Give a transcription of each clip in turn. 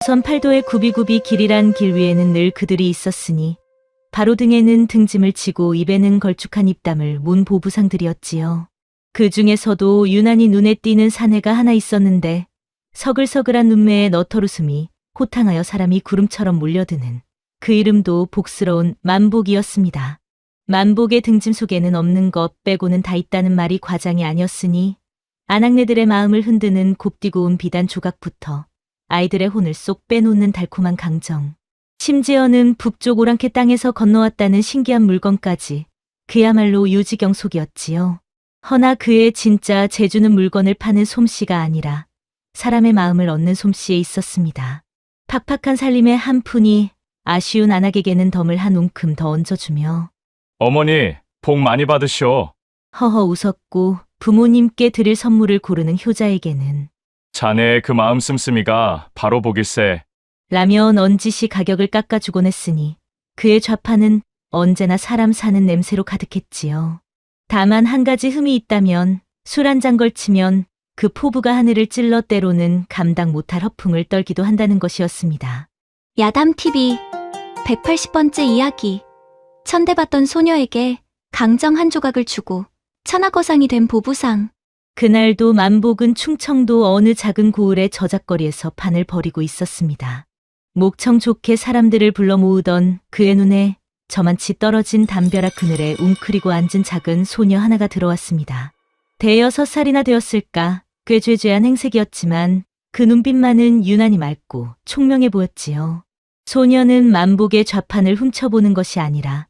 선 팔도의 굽이굽이 길이란 길 위에는 늘 그들이 있었으니 바로 등에는 등짐을 치고 입에는 걸쭉한 입담을 문 보부상들이었지요. 그 중에서도 유난히 눈에 띄는 사내가 하나 있었는데 서글서글한 눈매에 너털웃음이 호탕하여 사람이 구름처럼 몰려드는 그 이름도 복스러운 만복이었습니다. 만복의 등짐 속에는 없는 것 빼고는 다 있다는 말이 과장이 아니었으니 아낙네들의 마음을 흔드는 곱디고 온 비단 조각부터 아이들의 혼을 쏙 빼놓는 달콤한 강정, 심지어는 북쪽 오랑캐 땅에서 건너왔다는 신기한 물건까지 그야말로 유지경 속이었지요. 허나 그의 진짜 재주는 물건을 파는 솜씨가 아니라 사람의 마음을 얻는 솜씨에 있었습니다. 팍팍한 살림의 한 푼이 아쉬운 아낙에게는 덤을 한 움큼 더 얹어주며 어머니, 복 많이 받으시오. 허허 웃었고 부모님께 드릴 선물을 고르는 효자에게는 자네의 그 마음 씀씀이가 바로 복일세. 라며 넌지시 가격을 깎아주곤 했으니 그의 좌판은 언제나 사람 사는 냄새로 가득했지요. 다만 한 가지 흠이 있다면 술 한 잔 걸치면 그 포부가 하늘을 찔러 때로는 감당 못할 허풍을 떨기도 한다는 것이었습니다. 야담TV 180번째 이야기. 천대받던 소녀에게 강정 한 조각을 주고 천하거상이 된 보부상. 그날도 만복은 충청도 어느 작은 고을의 저작거리에서 판을 벌이고 있었습니다. 목청 좋게 사람들을 불러 모으던 그의 눈에 저만치 떨어진 담벼락 그늘에 웅크리고 앉은 작은 소녀 하나가 들어왔습니다. 대여섯 살이나 되었을까 꽤 죄죄한 행색이었지만 그 눈빛만은 유난히 맑고 총명해 보였지요. 소녀는 만복의 좌판을 훔쳐보는 것이 아니라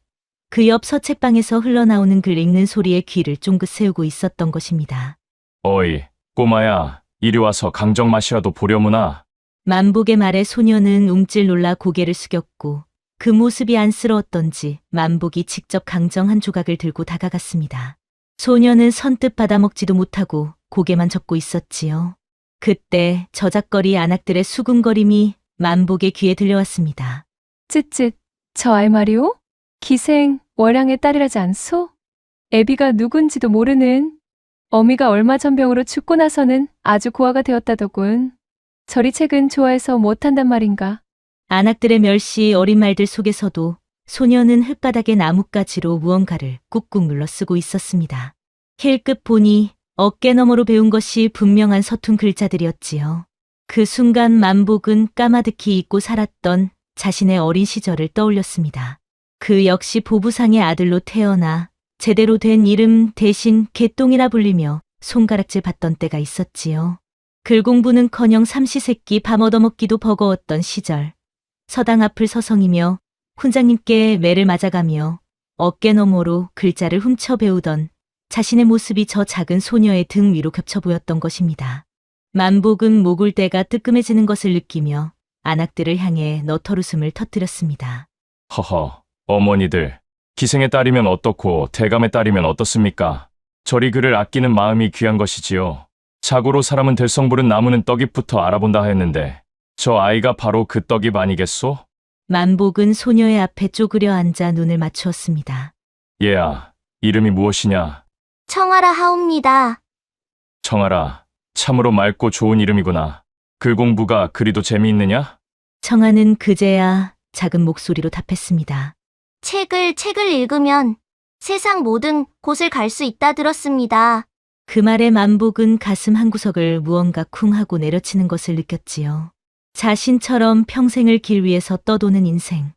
그 옆 서책방에서 흘러나오는 글 읽는 소리에 귀를 쫑긋 세우고 있었던 것입니다. 어이, 꼬마야, 이리 와서 강정 맛이라도 보려무나. 만복의 말에 소녀는 움찔 놀라 고개를 숙였고 그 모습이 안쓰러웠던지 만복이 직접 강정 한 조각을 들고 다가갔습니다. 소녀는 선뜻 받아먹지도 못하고 고개만 젓고 있었지요. 그때 저작거리 아낙들의 수군거림이 만복의 귀에 들려왔습니다. 쯧쯧, 저 아이 말이오? 기생 월양의 딸이라지 않소? 애비가 누군지도 모르는 어미가 얼마 전병으로 죽고 나서는 아주 고아가 되었다더군. 저리 책은 좋아해서 못한단 말인가. 아낙들의 멸시 어린 말들 속에서도 소녀는 흙바닥의 나뭇가지로 무언가를 꾹꾹 눌러 쓰고 있었습니다. 힐끗 보니 어깨 너머로 배운 것이 분명한 서툰 글자들이었지요. 그 순간 만복은 까마득히 잊고 살았던 자신의 어린 시절을 떠올렸습니다. 그 역시 보부상의 아들로 태어나 제대로 된 이름 대신 개똥이라 불리며 손가락질 받던 때가 있었지요. 글 공부는커녕 삼시세끼 밥 얻어먹기도 버거웠던 시절. 서당 앞을 서성이며 훈장님께 매를 맞아가며 어깨 너머로 글자를 훔쳐 배우던 자신의 모습이 저 작은 소녀의 등 위로 겹쳐 보였던 것입니다. 만복은 모굴대가 뜨끔해지는 것을 느끼며 아낙들을 향해 너털웃음을 터뜨렸습니다. 허허, 어머니들. 기생의 딸이면 어떻고 대감의 딸이면 어떻습니까? 저리 그를 아끼는 마음이 귀한 것이지요. 자고로 사람은 될성부른 나무는 떡잎부터 알아본다 하였는데 저 아이가 바로 그 떡잎 아니겠소? 만복은 소녀의 앞에 쪼그려 앉아 눈을 맞추었습니다. 얘야, 이름이 무엇이냐? 청하라 하옵니다. 청하라, 참으로 맑고 좋은 이름이구나. 글 공부가 그리도 재미있느냐? 청아는 그제야 작은 목소리로 답했습니다. 책을 읽으면 세상 모든 곳을 갈 수 있다 들었습니다. 그 말에 만복은 가슴 한구석을 무언가 쿵 하고 내려치는 것을 느꼈지요. 자신처럼 평생을 길 위에서 떠도는 인생.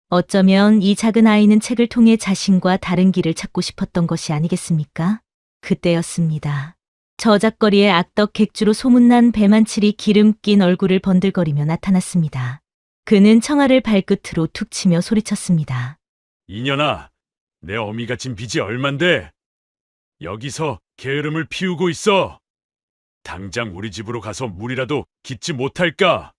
어쩌면 이 작은 아이는 책을 통해 자신과 다른 길을 찾고 싶었던 것이 아니겠습니까? 그때였습니다. 저작거리의 악덕 객주로 소문난 배만칠이 기름 낀 얼굴을 번들거리며 나타났습니다. 그는 청아를 발끝으로 툭 치며 소리쳤습니다. 이년아, 내 어미가 진 빚이 얼만데? 여기서 게으름을 피우고 있어. 당장 우리 집으로 가서 물이라도 깃지 못할까?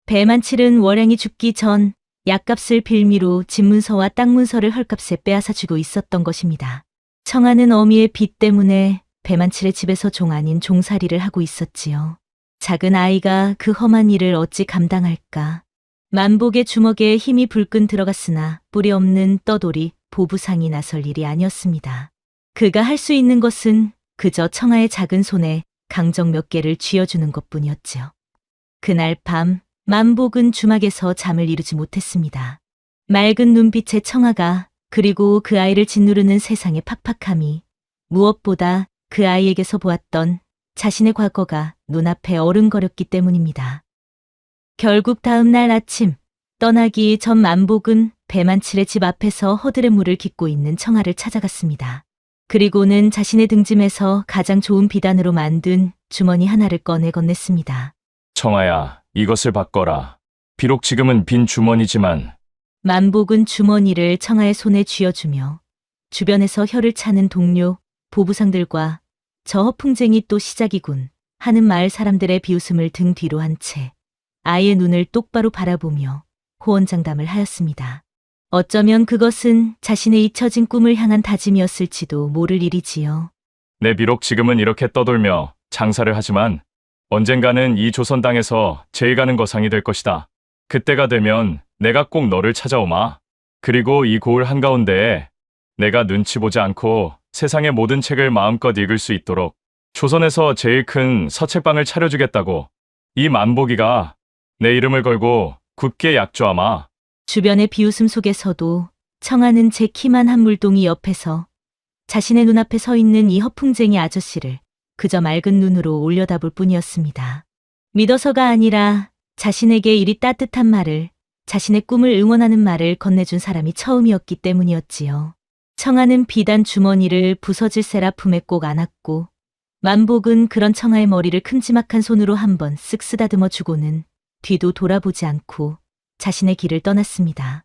배만칠은 월양이 죽기 전 약값을 빌미로 집문서와 땅문서를 헐값에 빼앗아 주고 있었던 것입니다. 청아는 어미의 빚 때문에 배만칠의 집에서 종 아닌 종살이를 하고 있었지요. 작은 아이가 그 험한 일을 어찌 감당할까. 만복의 주먹에 힘이 불끈 들어갔으나 뿌리 없는 떠돌이 보부상이 나설 일이 아니었습니다. 그가 할 수 있는 것은 그저 청아의 작은 손에 강정 몇 개를 쥐어주는 것뿐이었지요. 그날 밤 만복은 주막에서 잠을 이루지 못했습니다. 맑은 눈빛의 청아가 그리고 그 아이를 짓누르는 세상의 팍팍함이 무엇보다 그 아이에게서 보았던 자신의 과거가 눈앞에 어른거렸기 때문입니다. 결국 다음 날 아침 떠나기 전 만복은 배만칠의 집 앞에서 허들의 물을 깃고 있는 청아를 찾아갔습니다. 그리고는 자신의 등짐에서 가장 좋은 비단으로 만든 주머니 하나를 꺼내 건넸습니다. 청아야, 이것을 바꿔라. 비록 지금은 빈 주머니지만 만복은 주머니를 청아의 손에 쥐어주며 주변에서 혀를 차는 동료, 보부상들과 저 허풍쟁이 또 시작이군 하는 마을 사람들의 비웃음을 등 뒤로 한 채 아이의 눈을 똑바로 바라보며 호언장담을 하였습니다. 어쩌면 그것은 자신의 잊혀진 꿈을 향한 다짐이었을지도 모를 일이지요. 내 비록 지금은 이렇게 떠돌며 장사를 하지만 언젠가는 이 조선 땅에서 제일 가는 거상이 될 것이다. 그때가 되면 내가 꼭 너를 찾아오마. 그리고 이 고을 한가운데에 내가 눈치 보지 않고 세상의 모든 책을 마음껏 읽을 수 있도록 조선에서 제일 큰 서책방을 차려주겠다고 이 만복이가 내 이름을 걸고 굳게 약조하마. 주변의 비웃음 속에서도 청아는 제 키만 한 물동이 옆에서 자신의 눈앞에 서 있는 이 허풍쟁이 아저씨를 그저 맑은 눈으로 올려다볼 뿐이었습니다. 믿어서가 아니라 자신에게 이리 따뜻한 말을, 자신의 꿈을 응원하는 말을 건네준 사람이 처음이었기 때문이었지요. 청아는 비단 주머니를 부서질 세라품에 꼭 안았고 만복은 그런 청아의 머리를 큼지막한 손으로 한번 쓱 쓰다듬어 주고는 뒤도 돌아보지 않고 자신의 길을 떠났습니다.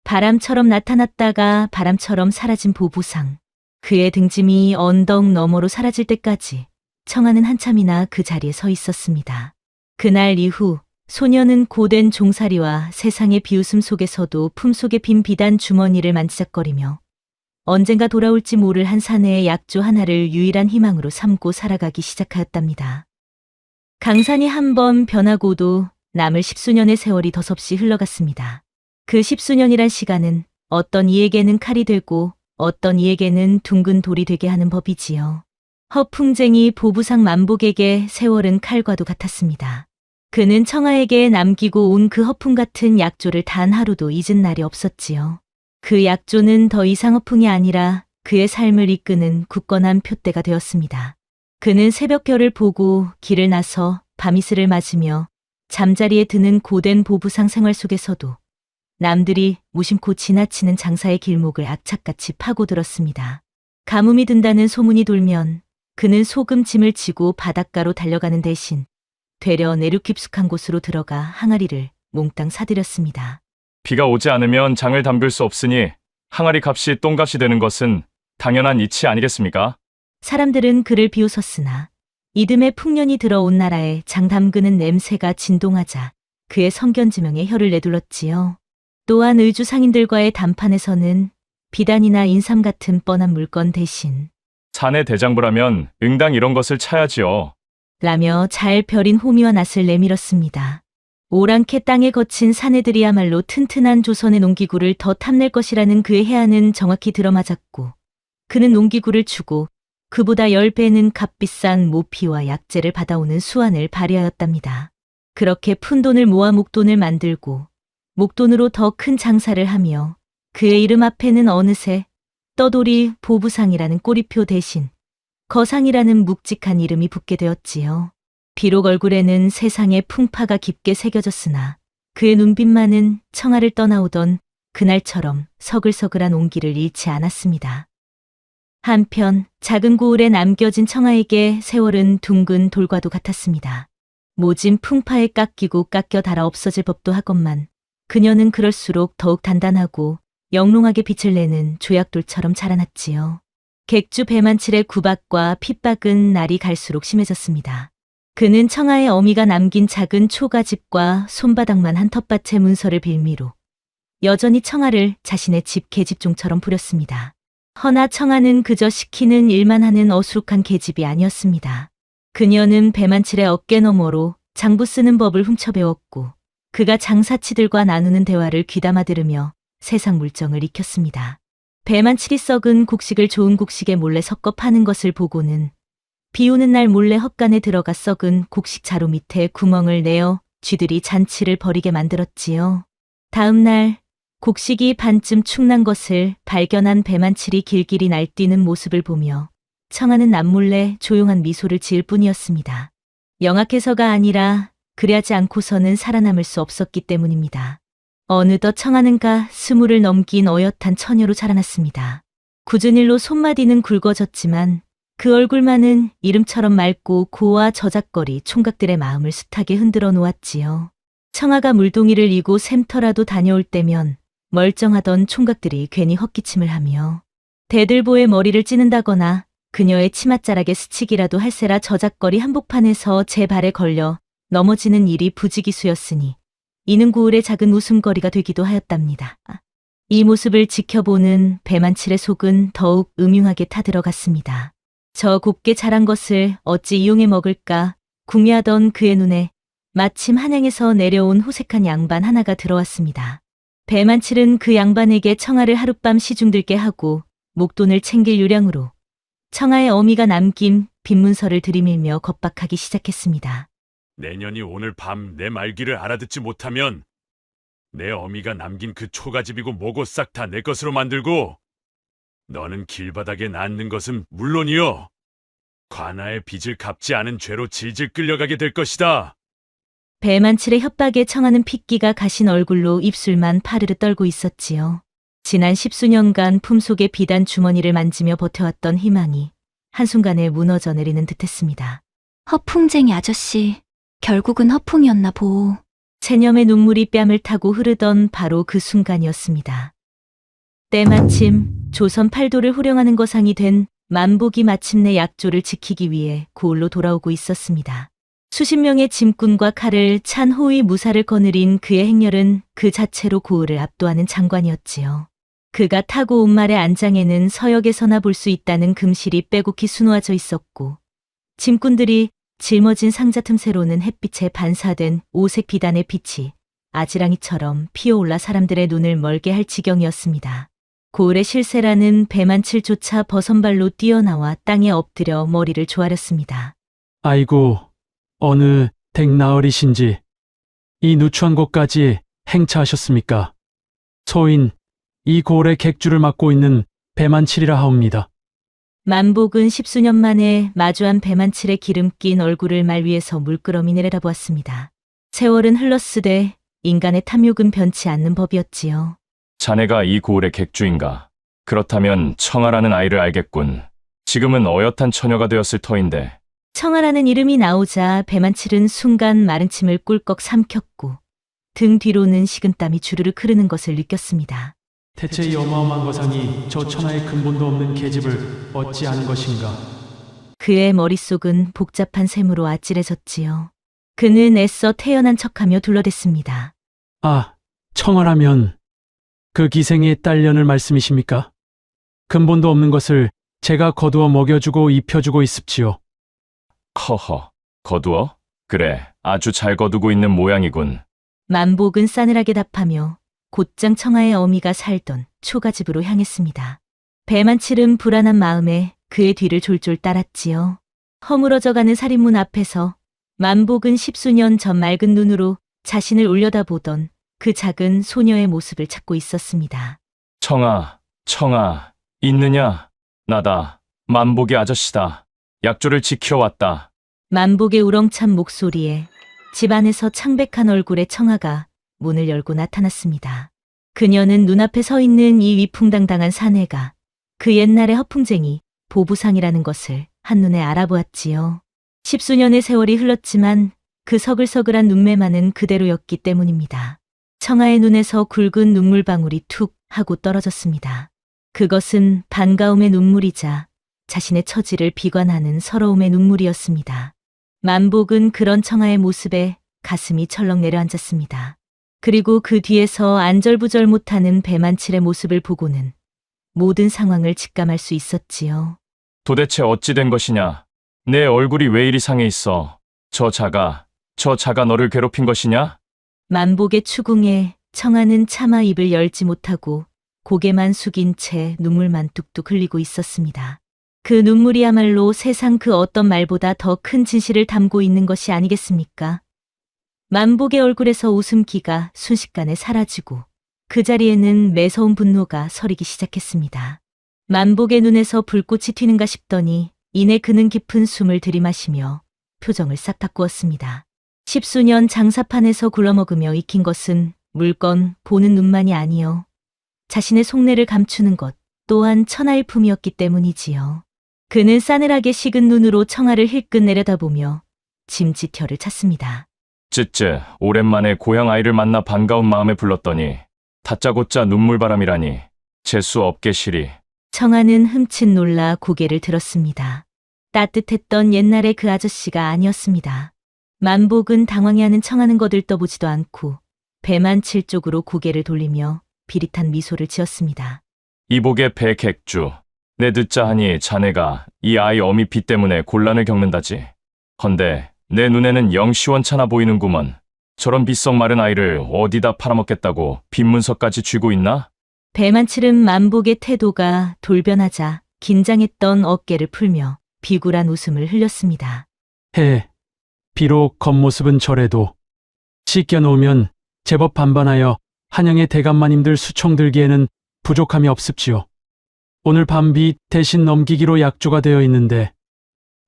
바람처럼 나타났다가 바람처럼 사라진 보부상. 그의 등짐이 언덕 너머로 사라질 때까지 청아는 한참이나 그 자리에 서 있었습니다. 그날 이후 소녀는 고된 종살이와 세상의 비웃음 속에서도 품속에 빈 비단 주머니를 만지작거리며 언젠가 돌아올지 모를 한 사내의 약조 하나를 유일한 희망으로 삼고 살아가기 시작하였답니다. 강산이 한번 변하고도 남을 십수년의 세월이 더섭시 흘러갔습니다. 그 십수년이란 시간은 어떤 이에게는 칼이 되고 어떤 이에게는 둥근 돌이 되게 하는 법이지요. 허풍쟁이 보부상 만복에게 세월은 칼과도 같았습니다. 그는 청아에게 남기고 온 그 허풍 같은 약조를 단 하루도 잊은 날이 없었지요. 그 약조는 더 이상 허풍이 아니라 그의 삶을 이끄는 굳건한 표대가 되었습니다. 그는 새벽별을 보고 길을 나서 밤이슬을 맞으며 잠자리에 드는 고된 보부상 생활 속에서도 남들이 무심코 지나치는 장사의 길목을 악착같이 파고들었습니다. 가뭄이 든다는 소문이 돌면 그는 소금 짐을 지고 바닷가로 달려가는 대신 되려 내륙 깊숙한 곳으로 들어가 항아리를 몽땅 사들였습니다. 비가 오지 않으면 장을 담글 수 없으니 항아리 값이 똥값이 되는 것은 당연한 이치 아니겠습니까? 사람들은 그를 비웃었으나 이듬해 풍년이 들어온 나라에 장 담그는 냄새가 진동하자 그의 성견지명에 혀를 내둘렀지요. 또한 의주 상인들과의談판에서는 비단이나 인삼 같은 뻔한 물건 대신 사내 대장부라면 응당 이런 것을 차야지요. 라며 잘 벼린 호미와 낫을 내밀었습니다. 오랑캐 땅에 거친 사내들이야말로 튼튼한 조선의 농기구를 더 탐낼 것이라는 그의 해안은 정확히 들어맞았고 그는 농기구를 주고 그보다 10배는 값비싼 모피와 약재를 받아오는 수완을 발휘하였답니다. 그렇게 푼돈을 모아 목돈을 만들고 목돈으로 더 큰 장사를 하며 그의 이름 앞에는 어느새 떠돌이 보부상이라는 꼬리표 대신 거상이라는 묵직한 이름이 붙게 되었지요. 비록 얼굴에는 세상의 풍파가 깊게 새겨졌으나 그의 눈빛만은 청아를 떠나오던 그날처럼 서글서글한 온기를 잃지 않았습니다. 한편 작은 고을에 남겨진 청아에게 세월은 둥근 돌과도 같았습니다. 모진 풍파에 깎이고 깎여 닳아 없어질 법도 하건만 그녀는 그럴수록 더욱 단단하고 영롱하게 빛을 내는 조약돌처럼 자라났지요. 객주 배만칠의 구박과 핍박은 날이 갈수록 심해졌습니다. 그는 청아의 어미가 남긴 작은 초가집과 손바닥만 한 텃밭의 문서를 빌미로 여전히 청아를 자신의 집 계집종처럼 부렸습니다. 허나 청아는 그저 시키는 일만 하는 어수룩한 계집이 아니었습니다. 그녀는 배만칠의 어깨 너머로 장부 쓰는 법을 훔쳐배웠고 그가 장사치들과 나누는 대화를 귀담아 들으며 세상 물정을 익혔습니다. 배만칠이 썩은 곡식을 좋은 곡식에 몰래 섞어 파는 것을 보고는 비 오는 날 몰래 헛간에 들어가 썩은 곡식 자루 밑에 구멍을 내어 쥐들이 잔치를 벌이게 만들었지요. 다음 날 곡식이 반쯤 축난 것을 발견한 배만칠이 길길이 날뛰는 모습을 보며 청아는 남몰래 조용한 미소를 지을 뿐이었습니다. 영악해서가 아니라 그리하지 않고서는 살아남을 수 없었기 때문입니다. 어느덧 청아는가 20을 넘긴 어엿한 처녀로 자라났습니다. 굳은 일로 손마디는 굵어졌지만 그 얼굴만은 이름처럼 맑고 고와 저작거리 총각들의 마음을 숱하게 흔들어 놓았지요. 청아가 물동이를 이고 샘터라도 다녀올 때면 멀쩡하던 총각들이 괜히 헛기침을 하며 대들보에 머리를 찌는다거나 그녀의 치맛자락에 스치기라도 할세라 저작거리 한복판에서 제 발에 걸려 넘어지는 일이 부지기수였으니 이는 고을의 작은 웃음거리가 되기도 하였답니다. 이 모습을 지켜보는 배만칠의 속은 더욱 음흉하게 타들어갔습니다. 저 곱게 자란 것을 어찌 이용해 먹을까 궁리하던 그의 눈에 마침 한양에서 내려온 호색한 양반 하나가 들어왔습니다. 배만칠은 그 양반에게 청아를 하룻밤 시중들게 하고 목돈을 챙길 요량으로 청아의 어미가 남긴 빈문서를 들이밀며 겁박하기 시작했습니다. 내년이 오늘 밤 내 말귀를 알아듣지 못하면 내 어미가 남긴 그 초가집이고 뭐고 싹 다 내 것으로 만들고 너는 길바닥에 낫는 것은 물론이요. 관아의 빚을 갚지 않은 죄로 질질 끌려가게 될 것이다. 배만칠의 협박에 청아는 핏기가 가신 얼굴로 입술만 파르르 떨고 있었지요. 지난 10수년간 품속의 비단 주머니를 만지며 버텨왔던 희망이 한순간에 무너져 내리는 듯했습니다. 허풍쟁이 아저씨, 결국은 허풍이었나 보오. 체념의 눈물이 뺨을 타고 흐르던 바로 그 순간이었습니다. 때마침 조선 팔도를 호령하는 거상이 된 만복이 마침내 약조를 지키기 위해 고을로 돌아오고 있었습니다. 수십 명의 짐꾼과 칼을 찬 호위 무사를 거느린 그의 행렬은 그 자체로 고을을 압도하는 장관이었지요. 그가 타고 온 말의 안장에는 서역에서나 볼 수 있다는 금실이 빼곡히 수놓아져 있었고 짐꾼들이 짊어진 상자 틈새로는 햇빛에 반사된 오색 비단의 빛이 아지랑이처럼 피어올라 사람들의 눈을 멀게 할 지경이었습니다. 고을의 실세라는 배만칠조차 버선발로 뛰어나와 땅에 엎드려 머리를 조아렸습니다. 아이고, 어느 댁나으리신지 이 누추한 곳까지 행차하셨습니까? 소인 이 고을의 객주를 맡고 있는 배만칠이라 하옵니다. 만복은 10수년 만에 마주한 배만칠의 기름 낀 얼굴을 말 위에서 물끄러미 내려다보았습니다. 세월은 흘렀으되 인간의 탐욕은 변치 않는 법이었지요. 자네가 이 고을의 객주인가? 그렇다면 청아라는 아이를 알겠군. 지금은 어엿한 처녀가 되었을 터인데. 청아라는 이름이 나오자 배만칠은 순간 마른 침을 꿀꺽 삼켰고 등 뒤로는 식은땀이 주르륵 흐르는 것을 느꼈습니다. 대체 이 어마어마한 거상이 저 천하의 근본도 없는 계집을 얻지 않은 것인가? 그의 머릿속은 복잡한 셈으로 아찔해졌지요. 그는 애써 태연한 척하며 둘러댔습니다. 아, 청아라면 그 기생의 딸년을 말씀이십니까? 근본도 없는 것을 제가 거두어 먹여주고 입혀주고 있습지요. 허허, 거두어? 그래, 아주 잘 거두고 있는 모양이군. 만복은 싸늘하게 답하며 곧장 청아의 어미가 살던 초가집으로 향했습니다. 배만칠은 불안한 마음에 그의 뒤를 졸졸 따랐지요. 허물어져가는 살인문 앞에서 만복은 10수년 전 맑은 눈으로 자신을 올려다보던 그 작은 소녀의 모습을 찾고 있었습니다. 청아, 청아, 있느냐? 나다, 만복의 아저씨다. 약조를 지켜왔다. 만복의 우렁찬 목소리에 집안에서 창백한 얼굴의 청아가 문을 열고 나타났습니다. 그녀는 눈앞에 서 있는 이 위풍당당한 사내가 그 옛날의 허풍쟁이 보부상이라는 것을 한눈에 알아보았지요. 10수년의 세월이 흘렀지만 그 서글서글한 눈매만은 그대로였기 때문입니다. 청아의 눈에서 굵은 눈물방울이 툭 하고 떨어졌습니다. 그것은 반가움의 눈물이자 자신의 처지를 비관하는 서러움의 눈물이었습니다. 만복은 그런 청아의 모습에 가슴이 철렁 내려앉았습니다. 그리고 그 뒤에서 안절부절 못하는 배만칠의 모습을 보고는 모든 상황을 직감할 수 있었지요. 도대체 어찌 된 것이냐? 내 얼굴이 왜 이리 상해 있어? 저 자가 너를 괴롭힌 것이냐? 만복의 추궁에 청아는 차마 입을 열지 못하고 고개만 숙인 채 눈물만 뚝뚝 흘리고 있었습니다. 그 눈물이야말로 세상 그 어떤 말보다 더 큰 진실을 담고 있는 것이 아니겠습니까? 만복의 얼굴에서 웃음기가 순식간에 사라지고 그 자리에는 매서운 분노가 서리기 시작했습니다. 만복의 눈에서 불꽃이 튀는가 싶더니 이내 그는 깊은 숨을 들이마시며 표정을 싹 바꾸었습니다. 십수년 장사판에서 굴러먹으며 익힌 것은 물건 보는 눈만이 아니요. 자신의 속내를 감추는 것 또한 천하의 품이었기 때문이지요. 그는 싸늘하게 식은 눈으로 청아를 힐끗 내려다보며 짐짓혀를 찾습니다. 쯔쯔, 오랜만에 고향 아이를 만나 반가운 마음에 불렀더니 다짜고짜 눈물바람이라니 재수 없게 시리. 청아는 흠칫 놀라 고개를 들었습니다. 따뜻했던 옛날의 그 아저씨가 아니었습니다. 만복은 당황해하는 청아는 거들떠보지도 않고 배만칠 쪽으로 고개를 돌리며 비릿한 미소를 지었습니다. 이복의 배객주, 내 듣자 하니 자네가 이 아이 어미 비 때문에 곤란을 겪는다지. 헌데 내 눈에는 영 시원찮아 보이는구먼. 저런 비썩 마른 아이를 어디다 팔아먹겠다고 빈문서까지 쥐고 있나? 배만칠은 만복의 태도가 돌변하자 긴장했던 어깨를 풀며 비굴한 웃음을 흘렸습니다. 비록 겉모습은 저래도 씻겨놓으면 제법 반반하여 한양의 대감마님들 수총 들기에는 부족함이 없습지요. 오늘 밤 비 대신 넘기기로 약조가 되어 있는데.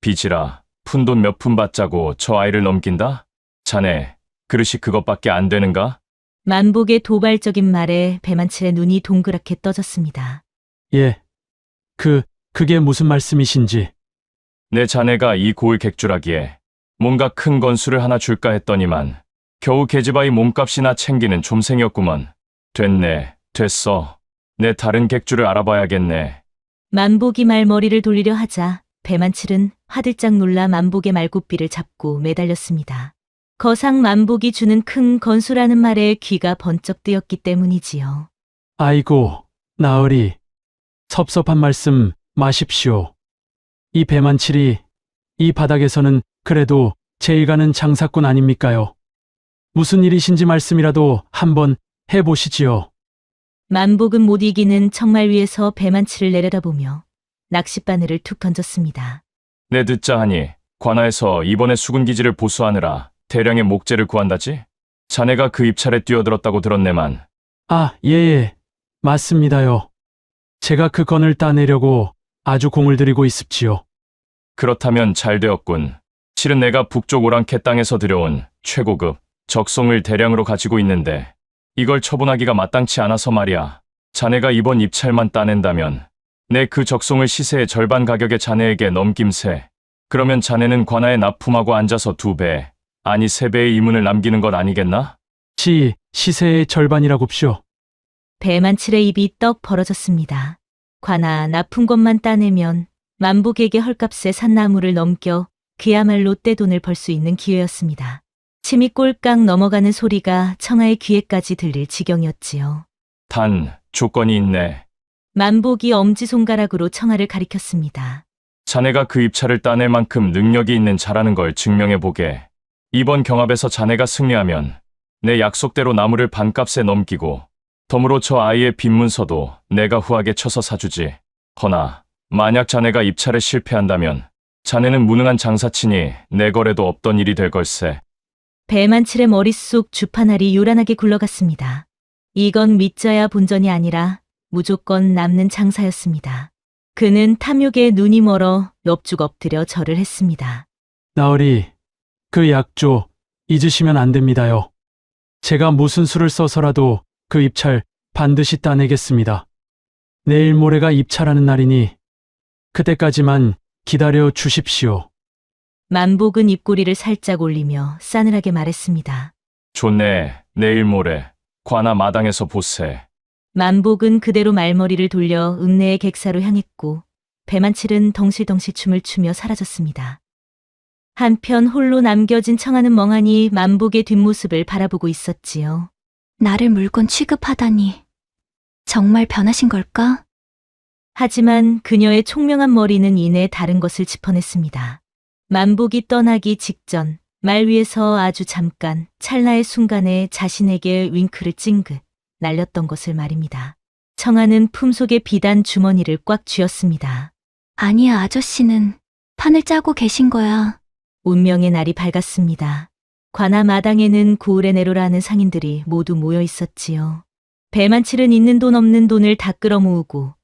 빚이라 푼돈 몇 푼 받자고 저 아이를 넘긴다? 자네 그릇이 그것밖에 안 되는가? 만복의 도발적인 말에 배만칠의 눈이 동그랗게 떠졌습니다. 예. 그게 무슨 말씀이신지. 내 자네가 이 고을 객주라기에 뭔가 큰 건수를 하나 줄까 했더니만 겨우 계집아이 몸값이나 챙기는 좀생이었구먼. 됐어. 내 다른 객주를 알아봐야겠네. 만복이 말머리를 돌리려 하자 배만칠은 화들짝 놀라 만복의 말굽비를 잡고 매달렸습니다. 거상 만복이 주는 큰 건수라는 말에 귀가 번쩍 뜨였기 때문이지요. 아이고, 나으리. 섭섭한 말씀 마십시오. 이 배만칠이 이 바닥에서는 그래도 제일 가는 장사꾼 아닙니까요? 무슨 일이신지 말씀이라도 한번 해보시지요. 만복은 못 이기는 청말 위에서 배만칠을 내려다보며 낚싯바늘을 툭 던졌습니다. 내 듣자 하니 관아에서 이번에 수군기지를 보수하느라 대량의 목재를 구한다지? 자네가 그 입찰에 뛰어들었다고 들었네만. 예, 맞습니다요. 제가 그 건을 따내려고 아주 공을 들이고 있습지요. 그렇다면 잘 되었군. 실은 내가 북쪽 오랑캐 땅에서 들여온 최고급 적송을 대량으로 가지고 있는데 이걸 처분하기가 마땅치 않아서 말이야. 자네가 이번 입찰만 따낸다면 내 그 적송을 시세의 절반 가격에 자네에게 넘김세. 그러면 자네는 관아에 납품하고 앉아서 2배, 아니 3배의 이문을 남기는 것 아니겠나? 시세의 절반이라고쇼. 배만칠의 입이 떡 벌어졌습니다. 관아 나쁜 것만 따내면 만복에게 헐값에 산 나무를 넘겨 그야말로 떼돈을 벌 수 있는 기회였습니다. 침이 꼴깍 넘어가는 소리가 청아의 귀에까지 들릴 지경이었지요. 단, 조건이 있네. 만복이 엄지손가락으로 청아를 가리켰습니다. 자네가 그 입찰을 따낼 만큼 능력이 있는 자라는 걸 증명해보게. 이번 경합에서 자네가 승리하면 내 약속대로 나무를 반값에 넘기고 덤으로 저 아이의 빈문서도 내가 후하게 쳐서 사주지. 허나 만약 자네가 입찰에 실패한다면 자네는 무능한 장사치니 내 거래도 없던 일이 될 걸세. 배만칠의 머릿속 주파날이 요란하게 굴러갔습니다. 이건 믿져야 본전이 아니라 무조건 남는 장사였습니다. 그는 탐욕에 눈이 멀어 넙죽 엎드려 절을 했습니다. 나으리, 그 약조 잊으시면 안 됩니다요. 제가 무슨 수를 써서라도 그 입찰 반드시 따내겠습니다. 내일 모레가 입찰하는 날이니 그때까지만 기다려 주십시오. 만복은 입꼬리를 살짝 올리며 싸늘하게 말했습니다. 좋네. 내일 모레 관아 마당에서 보세. 만복은 그대로 말머리를 돌려 읍내의 객사로 향했고 배만칠은 덩실덩실 춤을 추며 사라졌습니다. 한편 홀로 남겨진 청아는 멍하니 만복의 뒷모습을 바라보고 있었지요. 나를 물건 취급하다니. 정말 변하신 걸까? 하지만 그녀의 총명한 머리는 이내 다른 것을 짚어냈습니다. 만복이 떠나기 직전 말 위에서 아주 잠깐 찰나의 순간에 자신에게 윙크를 찡긋 날렸던 것을 말입니다. 청아는 품속의 비단 주머니를 꽉 쥐었습니다. 아니야, 아저씨는 판을 짜고 계신 거야. 운명의 날이 밝았습니다. 관아 마당에는 고을에 내로라 하는 상인들이 모두 모여 있었지요. 배만칠은 있는 돈 없는 돈을 다 끌어모으고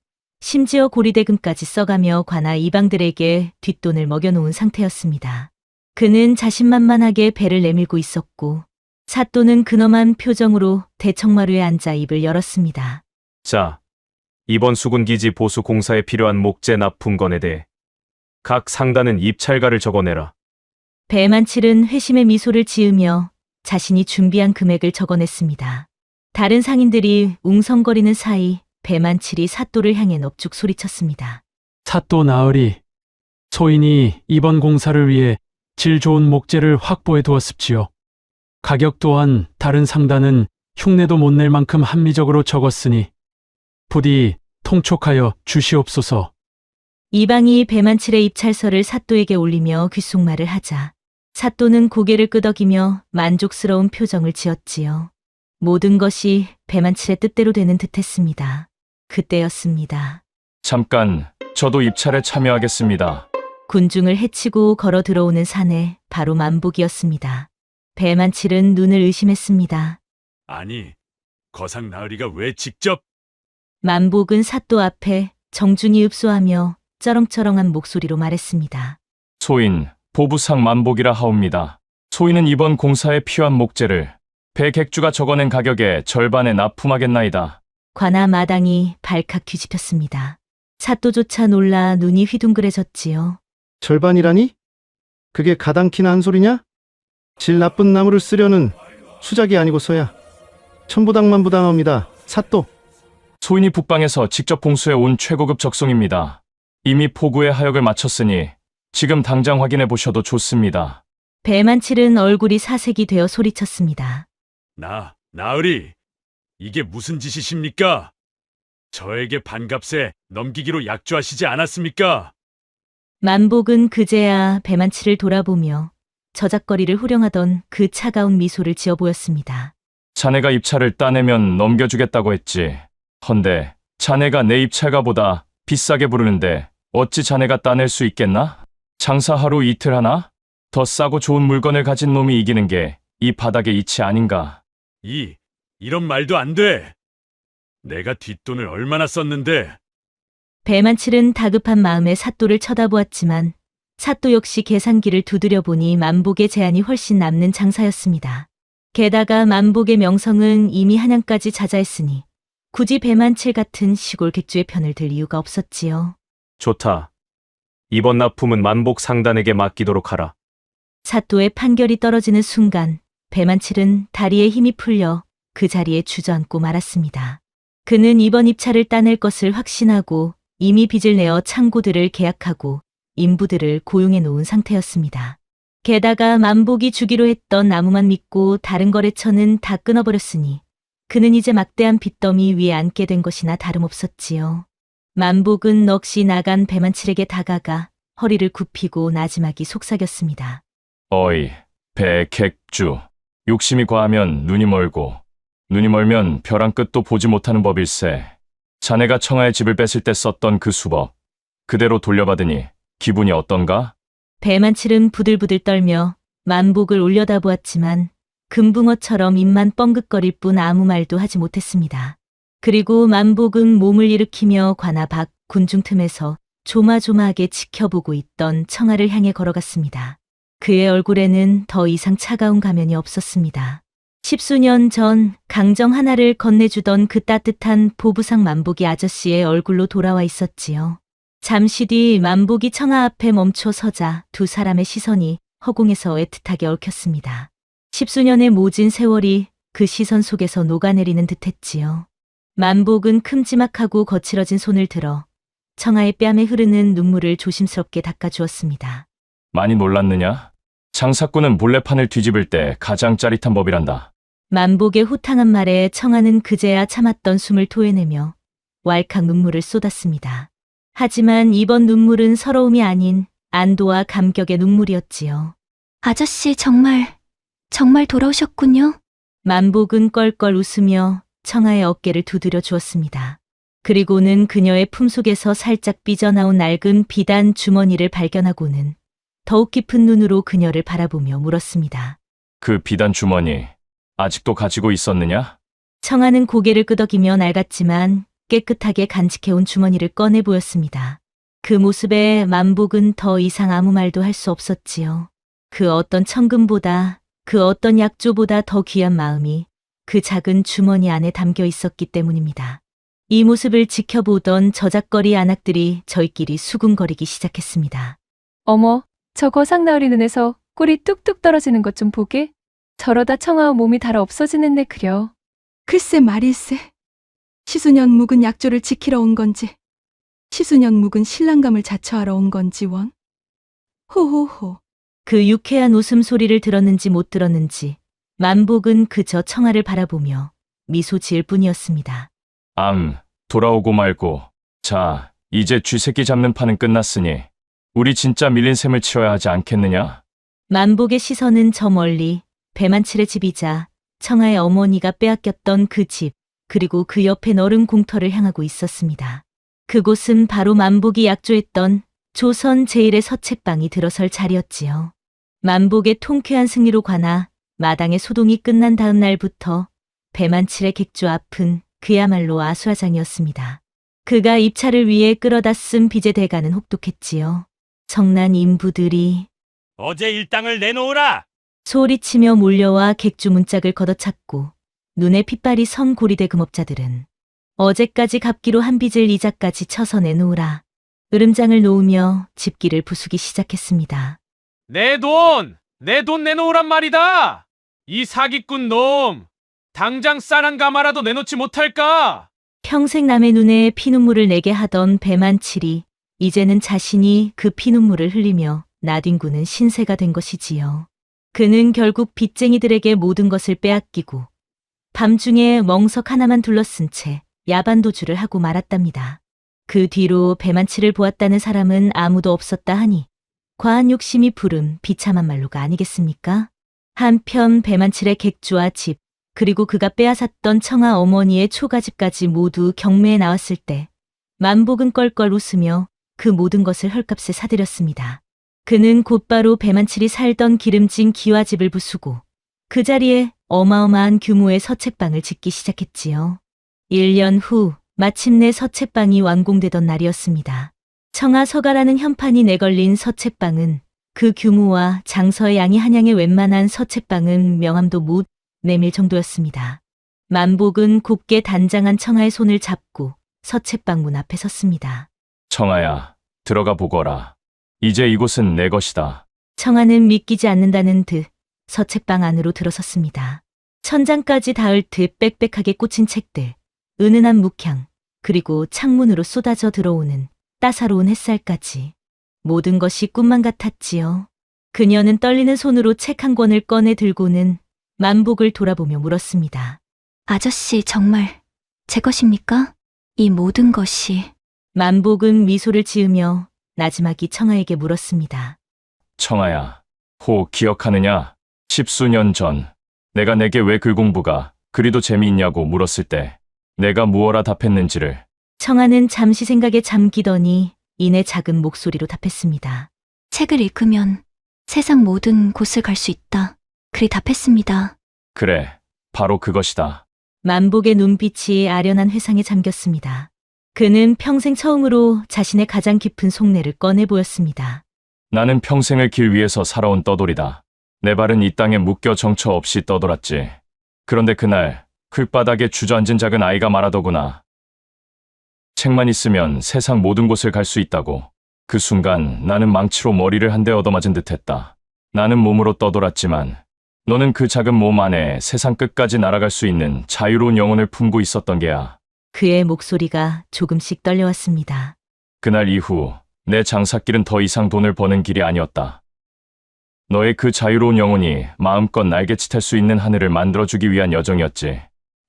심지어 고리대금까지 써가며 관아 이방들에게 뒷돈을 먹여놓은 상태였습니다. 그는 자신만만하게 배를 내밀고 있었고 사또는 근엄한 표정으로 대청마루에 앉아 입을 열었습니다. 자, 이번 수군기지 보수 공사에 필요한 목재 납품건에 대해 각 상단은 입찰가를 적어내라. 배만칠은 회심의 미소를 지으며 자신이 준비한 금액을 적어냈습니다. 다른 상인들이 웅성거리는 사이 배만칠이 사또를 향해 넙죽 소리쳤습니다. 사또 나으리, 소인이 이번 공사를 위해 질 좋은 목재를 확보해 두었습지요. 가격 또한 다른 상단은 흉내도 못 낼 만큼 합리적으로 적었으니 부디 통촉하여 주시옵소서. 이방이 배만칠의 입찰서를 사또에게 올리며 귓속말을 하자 사또는 고개를 끄덕이며 만족스러운 표정을 지었지요. 모든 것이 배만칠의 뜻대로 되는 듯했습니다. 그때였습니다. 잠깐, 저도 입찰에 참여하겠습니다. 군중을 헤치고 걸어 들어오는 사내 바로 만복이었습니다. 배만칠은 눈을 의심했습니다. 아니, 거상 나으리가 왜 직접? 만복은 사또 앞에 정중히 읍소하며 쩌렁쩌렁한 목소리로 말했습니다. 소인, 보부상 만복이라 하옵니다. 소인은 이번 공사에 필요한 목재를 배객주가 적어낸 가격의 절반에 납품하겠나이다. 관아 마당이 발칵 뒤집혔습니다. 사또조차 놀라 눈이 휘둥그레졌지요. 절반이라니? 그게 가당키나 한 소리냐? 질 나쁜 나무를 쓰려는 수작이 아니고서야. 천부당만부당합니다. 사또. 소인이 북방에서 직접 봉수해 온 최고급 적송입니다. 이미 포구의 하역을 마쳤으니 지금 당장 확인해 보셔도 좋습니다. 배만칠은 얼굴이 사색이 되어 소리쳤습니다. 나으리, 이게 무슨 짓이십니까? 저에게 반값에 넘기기로 약조하시지 않았습니까? 만복은 그제야 배만칠을 돌아보며 저작거리를 후령하던 그 차가운 미소를 지어 보였습니다. 자네가 입찰을 따내면 넘겨주겠다고 했지. 헌데 자네가 내 입찰가보다 비싸게 부르는데 어찌 자네가 따낼 수 있겠나? 장사 하루 이틀 하나? 더 싸고 좋은 물건을 가진 놈이 이기는 게 이 바닥의 이치 아닌가? 이런 말도 안 돼. 내가 뒷돈을 얼마나 썼는데. 배만칠은 다급한 마음에 사또를 쳐다보았지만 사또 역시 계산기를 두드려 보니 만복의 제안이 훨씬 남는 장사였습니다. 게다가 만복의 명성은 이미 한양까지 자자했으니 굳이 배만칠 같은 시골 객주의 편을 들 이유가 없었지요. 좋다. 이번 납품은 만복 상단에게 맡기도록 하라. 사또의 판결이 떨어지는 순간 배만칠은 다리에 힘이 풀려 그 자리에 주저앉고 말았습니다. 그는 이번 입찰을 따낼 것을 확신하고 이미 빚을 내어 창고들을 계약하고 인부들을 고용해 놓은 상태였습니다. 게다가 만복이 주기로 했던 나무만 믿고 다른 거래처는 다 끊어버렸으니 그는 이제 막대한 빚더미 위에 앉게 된 것이나 다름없었지요. 만복은 넋이 나간 배만칠에게 다가가 허리를 굽히고 나지막이 속삭였습니다. 어이, 배객주. 욕심이 과하면 눈이 멀고 눈이 멀면 별 한 끝도 보지 못하는 법일세. 자네가 청하의 집을 뺐을 때 썼던 그 수법 그대로 돌려받으니 기분이 어떤가? 배만칠은 부들부들 떨며 만복을 올려다보았지만 금붕어처럼 입만 뻥긋거릴 뿐 아무 말도 하지 못했습니다. 그리고 만복은 몸을 일으키며 관아 밖 군중 틈에서 조마조마하게 지켜보고 있던 청아를 향해 걸어갔습니다. 그의 얼굴에는 더 이상 차가운 가면이 없었습니다. 10수년 전 강정 하나를 건네주던 그 따뜻한 보부상 만복이 아저씨의 얼굴로 돌아와 있었지요. 잠시 뒤 만복이 청아 앞에 멈춰 서자 두 사람의 시선이 허공에서 애틋하게 얽혔습니다. 10수년의 모진 세월이 그 시선 속에서 녹아내리는 듯했지요. 만복은 큼지막하고 거칠어진 손을 들어 청아의 뺨에 흐르는 눈물을 조심스럽게 닦아주었습니다. 많이 놀랐느냐? 장사꾼은 몰래판을 뒤집을 때 가장 짜릿한 법이란다. 만복의 호탕한 말에 청아는 그제야 참았던 숨을 토해내며 왈칵 눈물을 쏟았습니다. 하지만 이번 눈물은 서러움이 아닌 안도와 감격의 눈물이었지요. 아저씨 정말 돌아오셨군요. 만복은 껄껄 웃으며 청아의 어깨를 두드려 주었습니다. 그리고는 그녀의 품속에서 살짝 삐져나온 낡은 비단 주머니를 발견하고는 더욱 깊은 눈으로 그녀를 바라보며 물었습니다. 그 비단 주머니 아직도 가지고 있었느냐? 청아는 고개를 끄덕이며 낡았지만 깨끗하게 간직해온 주머니를 꺼내 보였습니다. 그 모습에 만복은 더 이상 아무 말도 할 수 없었지요. 그 어떤 천금보다, 그 어떤 약조보다 더 귀한 마음이 그 작은 주머니 안에 담겨 있었기 때문입니다. 이 모습을 지켜보던 저작거리 안악들이 저희끼리 수군거리기 시작했습니다. 어머, 저 거상나으리 눈에서 꿀이 뚝뚝 떨어지는 것 좀 보게. 저러다 청아와 몸이 달아 없어지는 내 그려. 글쎄 말일세. 시수년 묵은 약조를 지키러 온 건지, 시수년 묵은 신랑감을 자처하러 온 건지 원. 호호호. 그 유쾌한 웃음소리를 들었는지 못 들었는지 만복은 그저 청아를 바라보며 미소 지을 뿐이었습니다. 돌아오고 말고. 자, 이제 쥐새끼 잡는 판은 끝났으니 우리 진짜 밀린 셈을 치러야 하지 않겠느냐? 만복의 시선은 저 멀리 배만칠의 집이자 청아의 어머니가 빼앗겼던 그 집, 그리고 그 옆에 너른 공터를 향하고 있었습니다. 그곳은 바로 만복이 약조했던 조선 제1의 서책방이 들어설 자리였지요. 만복의 통쾌한 승리로 관하 마당의 소동이 끝난 다음 날부터 배만칠의 객주 앞은 그야말로 아수라장이었습니다. 그가 입찰을 위해 끌어다 쓴 빚의 대가는 혹독했지요. 성난 인부들이 어제 일당을 내놓으라! 소리치며 몰려와 객주 문짝을 걷어찼고 눈에 핏발이 선 고리대 금업자들은 어제까지 갚기로 한 빚을 이자까지 쳐서 내놓으라 으름장을 놓으며 집기를 부수기 시작했습니다. 내 돈 내놓으란 말이다! 이 사기꾼 놈! 당장 쌀 한 가마라도 내놓지 못할까? 평생 남의 눈에 피눈물을 내게 하던 배만칠이 이제는 자신이 그 피눈물을 흘리며 나뒹구는 신세가 된 것이지요. 그는 결국 빚쟁이들에게 모든 것을 빼앗기고 밤중에 멍석 하나만 둘러쓴 채 야반도주를 하고 말았답니다. 그 뒤로 배만칠을 보았다는 사람은 아무도 없었다 하니 과한 욕심이 부른 비참한 말로가 아니겠습니까? 한편 배만칠의 객주와 집, 그리고 그가 빼앗았던 청아 어머니의 초가집까지 모두 경매에 나왔을 때 만복은 껄껄 웃으며 그 모든 것을 헐값에 사들였습니다. 그는 곧바로 배만칠이 살던 기름진 기와집을 부수고 그 자리에 어마어마한 규모의 서책방을 짓기 시작했지요. 1년 후 마침내 서책방이 완공되던 날이었습니다. 청아 서가라는 현판이 내걸린 서책방은 그 규모와 장서의 양이 한양의 웬만한 서책방은 명함도 못 내밀 정도였습니다. 만복은 곱게 단장한 청아의 손을 잡고 서책방 문 앞에 섰습니다. 청아야, 들어가 보거라. 이제 이곳은 내 것이다. 청아는 믿기지 않는다는 듯 서책방 안으로 들어섰습니다. 천장까지 닿을 듯 빽빽하게 꽂힌 책들, 은은한 묵향, 그리고 창문으로 쏟아져 들어오는 따사로운 햇살까지 모든 것이 꿈만 같았지요. 그녀는 떨리는 손으로 책 한 권을 꺼내 들고는 만복을 돌아보며 물었습니다. 아저씨 정말 제 것입니까? 이 모든 것이. 만복은 미소를 지으며 나지막이 청아에게 물었습니다. 청아야, 혹 기억하느냐? 10수년 전 내가 내게 왜 글 공부가 그리도 재미있냐고 물었을 때 내가 무어라 답했는지를. 청아는 잠시 생각에 잠기더니 이내 작은 목소리로 답했습니다. 책을 읽으면 세상 모든 곳을 갈 수 있다. 그리 답했습니다. 그래, 바로 그것이다. 만복의 눈빛이 아련한 회상에 잠겼습니다. 그는 평생 처음으로 자신의 가장 깊은 속내를 꺼내 보였습니다. 나는 평생을 길 위에서 살아온 떠돌이다. 내 발은 이 땅에 묶여 정처 없이 떠돌았지. 그런데 그날 글바닥에 주저앉은 작은 아이가 말하더구나. 책만 있으면 세상 모든 곳을 갈 수 있다고. 그 순간 나는 망치로 머리를 한 대 얻어맞은 듯했다. 나는 몸으로 떠돌았지만 너는 그 작은 몸 안에 세상 끝까지 날아갈 수 있는 자유로운 영혼을 품고 있었던 게야. 그의 목소리가 조금씩 떨려왔습니다. 그날 이후 내 장사길은 더 이상 돈을 버는 길이 아니었다. 너의 그 자유로운 영혼이 마음껏 날개짓할 수 있는 하늘을 만들어주기 위한 여정이었지.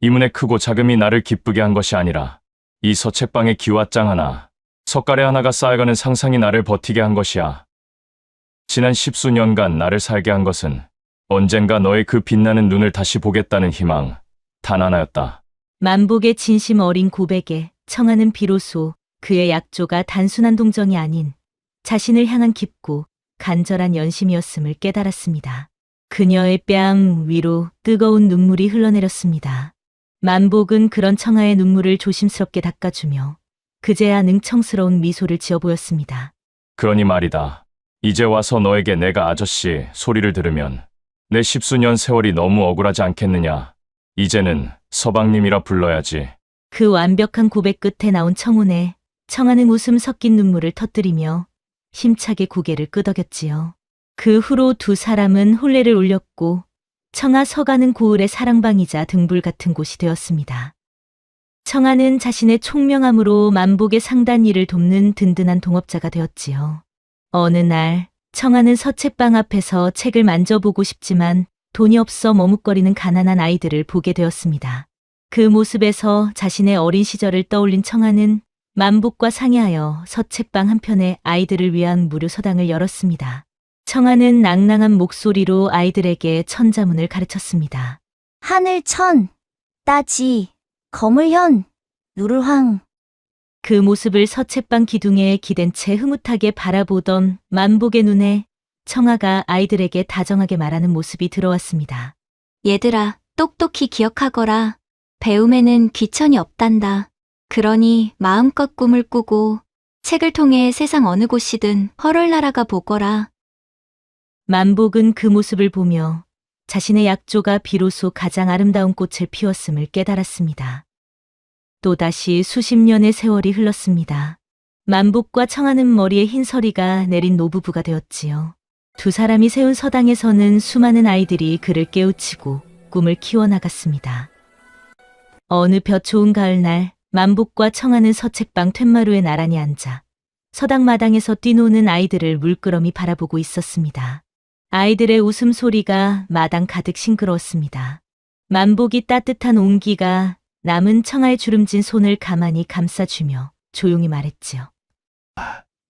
이 문의 크고 작음이 나를 기쁘게 한 것이 아니라 이 서책방의 기와장 하나, 석가래 하나가 쌓여가는 상상이 나를 버티게 한 것이야. 지난 10수년간 나를 살게 한 것은 언젠가 너의 그 빛나는 눈을 다시 보겠다는 희망, 단 하나였다. 만복의 진심 어린 고백에 청아는 비로소 그의 약조가 단순한 동정이 아닌 자신을 향한 깊고 간절한 연심이었음을 깨달았습니다. 그녀의 뺨 위로 뜨거운 눈물이 흘러내렸습니다. 만복은 그런 청아의 눈물을 조심스럽게 닦아주며 그제야 능청스러운 미소를 지어 보였습니다. 그러니 말이다. 이제 와서 너에게 내가 아저씨 소리를 들으면 내 십수년 세월이 너무 억울하지 않겠느냐. 이제는 서방님이라 불러야지. 그 완벽한 고백 끝에 나온 청혼에 청아는 웃음 섞인 눈물을 터뜨리며 힘차게 고개를 끄덕였지요. 그 후로 두 사람은 혼례를 올렸고 청아 서가는 고을의 사랑방이자 등불 같은 곳이 되었습니다. 청아는 자신의 총명함으로 만복의 상단 일을 돕는 든든한 동업자가 되었지요. 어느 날 청아는 서책방 앞에서 책을 만져보고 싶지만 돈이 없어 머뭇거리는 가난한 아이들을 보게 되었습니다. 그 모습에서 자신의 어린 시절을 떠올린 청아는 만복과 상의하여 서책방 한편에 아이들을 위한 무료 서당을 열었습니다. 청아는 낭낭한 목소리로 아이들에게 천자문을 가르쳤습니다. 하늘천, 따지, 거물현, 누를황. 그 모습을 서책방 기둥에 기댄 채 흐뭇하게 바라보던 만복의 눈에 청아가 아이들에게 다정하게 말하는 모습이 들어왔습니다. 얘들아, 똑똑히 기억하거라. 배움에는 귀천이 없단다. 그러니 마음껏 꿈을 꾸고 책을 통해 세상 어느 곳이든 펄을 날아가 보거라. 만복은 그 모습을 보며 자신의 약조가 비로소 가장 아름다운 꽃을 피웠음을 깨달았습니다. 또다시 수십 년의 세월이 흘렀습니다. 만복과 청아는 머리에 흰 서리가 내린 노부부가 되었지요. 두 사람이 세운 서당에서는 수많은 아이들이 그를 깨우치고 꿈을 키워나갔습니다. 어느 볕 좋은 가을날 만복과 청아는 서책방 툇마루에 나란히 앉아 서당 마당에서 뛰노는 아이들을 물끄러미 바라보고 있었습니다. 아이들의 웃음소리가 마당 가득 싱그러웠습니다. 만복이 따뜻한 온기가 남은 청아의 주름진 손을 가만히 감싸주며 조용히 말했지요.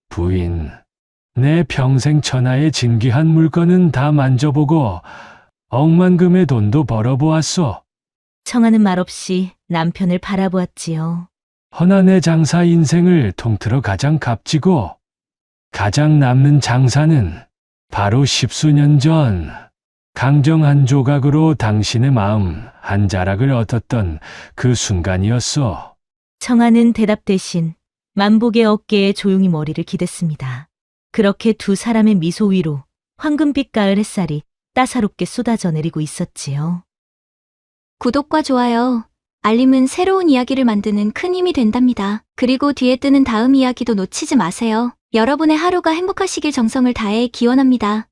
부인, 내 평생 천하의 진귀한 물건은 다 만져보고 억만금의 돈도 벌어보았소. 청아는 말없이 남편을 바라보았지요. 허나 내 장사 인생을 통틀어 가장 값지고 가장 남는 장사는 바로 십수년 전 강정 한 조각으로 당신의 마음 한 자락을 얻었던 그 순간이었소. 청아는 대답 대신 만복의 어깨에 조용히 머리를 기댔습니다. 그렇게 두 사람의 미소 위로 황금빛 가을 햇살이 따사롭게 쏟아져 내리고 있었지요. 구독과 좋아요, 알림은 새로운 이야기를 만드는 큰 힘이 된답니다. 그리고 뒤에 뜨는 다음 이야기도 놓치지 마세요. 여러분의 하루가 행복하시길 정성을 다해 기원합니다.